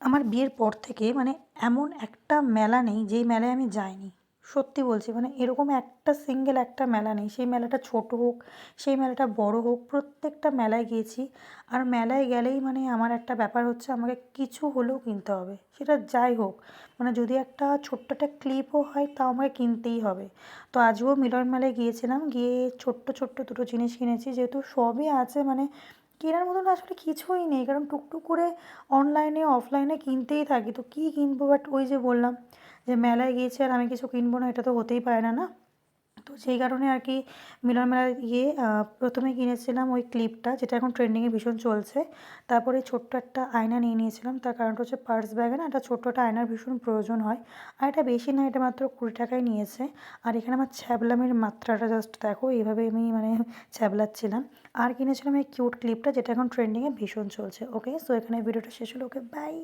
আমার বিয়ের পর থেকে মানে এমন একটা মেলা নেই যেই মেলায় আমি যাইনি। সত্যি বলছি, মানে এরকম একটা সিঙ্গেল একটা মেলা নেই। সেই মেলাটা ছোট হোক, সেই মেলাটা বড় হোক, প্রত্যেকটা মেলায় গিয়েছি। আর মেলায় গেলেই মানে আমার একটা ব্যাপার হচ্ছে, আমাকে কিছু হলেও কিনতে হবে। সেটা যাই হোক, মানে যদি একটা ছোট্ট একটা ক্লিপও হয় তাও আমাকে কিনতেই হবে। তো আজও মিলন মেলায় গিয়েছিলাম, গিয়ে ছোট্ট ছোট্ট দুটো জিনিস কিনেছি, যেহেতু সবই আছে মানে কেনার মতন আসলে কিছুই নেই, কারণ টুকটুক করে অনলাইনে অফলাইনে কিনতেই থাকি। তো কী কিনবো, বাট ওই যে বললাম যে মেলায় গিয়েছি আর আমি কিছু কিনবো না, এটা তো হতেই পারে না, না? তো সেই কারণে আর কি মিলন মেলায় গিয়ে প্রথমে কিনেছিলাম ওই ক্লিপটা, যেটা এখন ট্রেন্ডিংয়ে ভীষণ চলছে। তারপরে ছোট্ট একটা আয়না নিয়ে নিয়েছিলাম, তার কারণটা হচ্ছে পার্স ব্যাগে না একটা ছোট্ট একটা আয়নার ভীষণ প্রয়োজন হয়। আর এটা বেশি না, এটা মাত্র 20 টাকায় নিয়েছে। আর এখানে আমার ছ্যাবলামির মাত্রাটা জাস্ট দেখো, এইভাবে আমি মানে ছ্যাবলাচ্ছিলাম। আর কিনেছিলাম এই কিউট ক্লিপটা, যেটা এখন ট্রেন্ডিংয়ে ভীষণ চলছে। ওকে, সো এখানে ভিডিওটা শেষ হলো। ওকে, বাই।